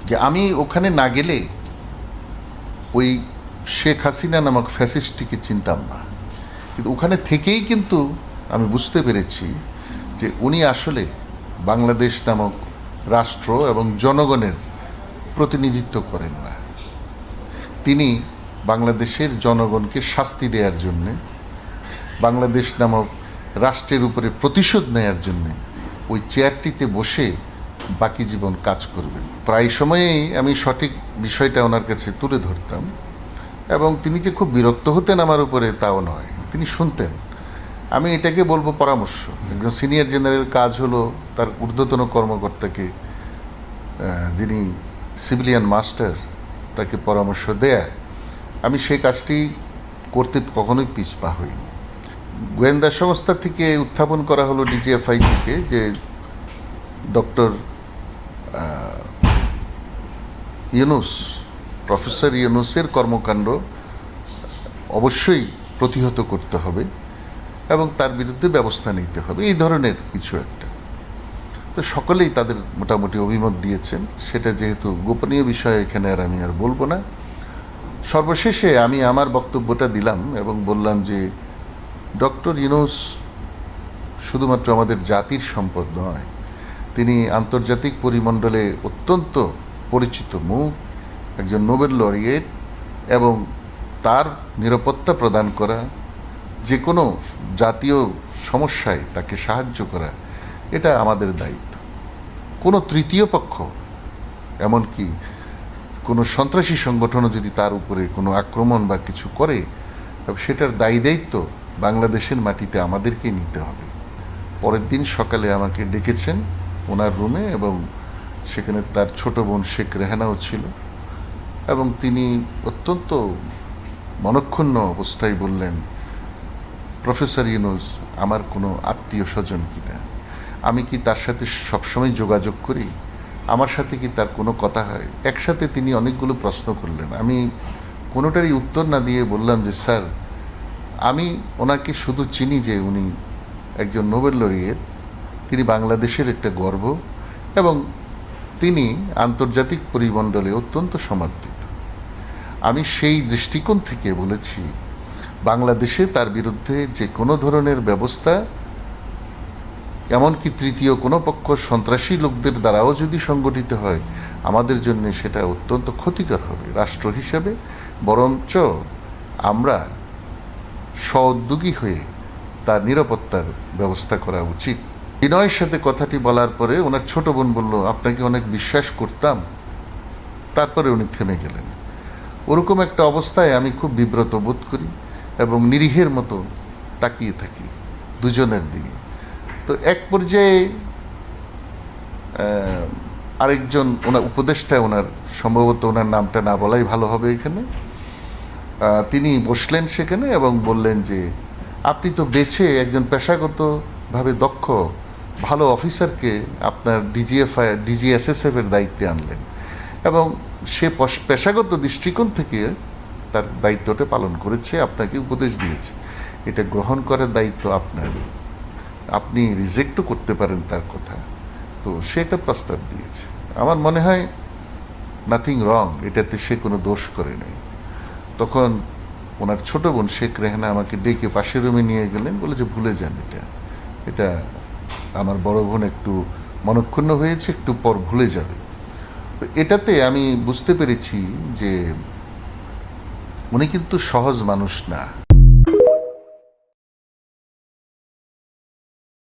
যে আমি ওখানে না গেলে ওই শেখ হাসিনা নামক ফ্যাসিস্টটিকে চিনতাম না, কিন্তু ওখানে থেকেই কিন্তু আমি বুঝতে পেরেছি যে উনি আসলে বাংলাদেশ নামক রাষ্ট্র এবং জনগণের প্রতিনিধিত্ব করেন না। তিনি বাংলাদেশের জনগণকে শাস্তি দেওয়ার জন্যে, বাংলাদেশ নামক রাষ্ট্রের উপরে প্রতিশোধ নেয়ার জন্যে ওই চেয়ারটিতে বসে বাকি জীবন কাজ করবেন। প্রায় সময়েই আমি সঠিক বিষয়টা ওনার কাছে তুলে ধরতাম, এবং তিনি যে খুব বিরক্ত হতেন আমার উপরে তাও নয়, তিনি শুনতেন। আমি এটাকে বলবো পরামর্শ। একজন সিনিয়র জেনারেল কাজ হলো তার ঊর্ধ্বতন কর্মকর্তাকে, যিনি সিভিলিয়ান মাস্টার, তাকে পরামর্শ দেয়া। আমি সেই কাজটি করতে কখনোই পিছপা হইনি। গোয়েন্দা সংস্থা থেকে উত্থাপন করা হলো ডিজিএফআই থেকে যে ডক্টর ইউনূস, প্রফেসর ইউনূসের কর্মকাণ্ড অবশ্যই প্রতিহত করতে হবে এবং তার বিরুদ্ধে ব্যবস্থা নিতে হবে, এই ধরনের কিছু একটা। তো সকলেই তাদের মোটামুটি অভিমত দিয়েছেন, সেটা যেহেতু গোপনীয় বিষয় এখানে আমি আর বলবো না। সর্বশেষে আমি আমার বক্তব্যটা দিলাম এবং বললাম যে ডক্টর ইউনূস শুধুমাত্র আমাদের জাতির সম্পদ নয়, তিনি আন্তর্জাতিক পরিমণ্ডলে অত্যন্ত পরিচিত মুখ, একজন নোবেল লরিয়েট, এবং তার নিরাপত্তা প্রদান করা, যে কোনো জাতীয় সমস্যায় তাকে সাহায্য করা, এটা আমাদের দায়িত্ব। কোনো তৃতীয় পক্ষ, এমনকি কোনো সন্ত্রাসী সংগঠনও যদি তার উপরে কোনো আক্রমণ বা কিছু করে, সেটার দায়ী দায়িত্ব বাংলাদেশের মাটিতে আমাদেরকে নিতে হবে। পরের দিন সকালে আমাকে ডেকেছেন ওনার রুমে, এবং সেখানে তার ছোট বোন শেখ রেহানাও ছিল, এবং তিনি অত্যন্ত মনক্ষুণ্ণ অবস্থায় বললেন, প্রফেসর ইউনূস আমার কোনো আত্মীয় স্বজন কিনা, আমি কি তার সাথে সবসময় যোগাযোগ করি, আমার সাথে কি তার কোনো কথা হয়? একসাথে তিনি অনেকগুলো প্রশ্ন করলেন। আমি কোনোটারই উত্তর না দিয়ে বললাম যে স্যার, আমি ওনাকে শুধু চিনি যে উনি একজন নোবেল লরিয়েট, তিনি বাংলাদেশের একটা গর্ব, এবং তিনি আন্তর্জাতিক পরিমণ্ডলে অত্যন্ত সমাদৃত। আমি সেই দৃষ্টিকোণ থেকে বলেছি, বাংলাদেশে তার বিরুদ্ধে যে কোনো ধরনের ব্যবস্থা, এমনকি তৃতীয় কোনো পক্ষ সন্ত্রাসী লোকদের দ্বারাও যদি সংগঠিত হয়, আমাদের জন্য সেটা অত্যন্ত ক্ষতিকর হবে রাষ্ট্র হিসেবে। বরঞ্চ আমরা স্ব-উদ্যোগী হয়ে তার নিরাপত্তার ব্যবস্থা করা উচিত। বিনয়ের সাথে কথাটি বলার পরে ওনার ছোট বোন বলল, আপনাকে অনেক বিশ্বাস করতাম। তারপরে উনি থেমে গেলেন। ওরকম একটা অবস্থায় আমি খুব বিব্রত বোধ করি এবং নিরীহের মতো তাকিয়ে থাকি দুজনের দিকে। তো এক পর্যায়ে আরেকজন ওনার উপদেষ্টা, ওনার সম্ভবত ওনার নামটা না বলাই ভালো হবে এখানে, তিনি বসলেন সেখানে এবং বললেন যে আপনি তো বেছে একজন পেশাগতভাবে দক্ষ ভালো অফিসারকে আপনার ডিজিএসএসএফ এর দায়িত্বে আনলেন, এবং সে পেশাগত দৃষ্টিকোণ থেকে তার দায়িত্বটা পালন করেছে, আপনাকে উপদেশ দিয়েছে। এটা গ্রহণ করার দায়িত্ব আপনার, আপনি রিজেক্টও করতে পারেন তার কথা। তো সে একটা প্রস্তাব দিয়েছে, আমার মনে হয় নাথিং রং, এটাতে সে কোনো দোষ করে নেই। তখন ওনার ছোট বোন শেখ রেহানা আমাকে ডেকে পাশের রুমে নিয়ে গেলেন, বলে যে ভুলে যান, এটা আমার বড় বোন একটু মনক্ষুণ্ণ হয়েছে, একটু পর ভুলে যাবে। তো এটাতে আমি বুঝতে পেরেছি যে উনি কিন্তু সহজ মানুষ না।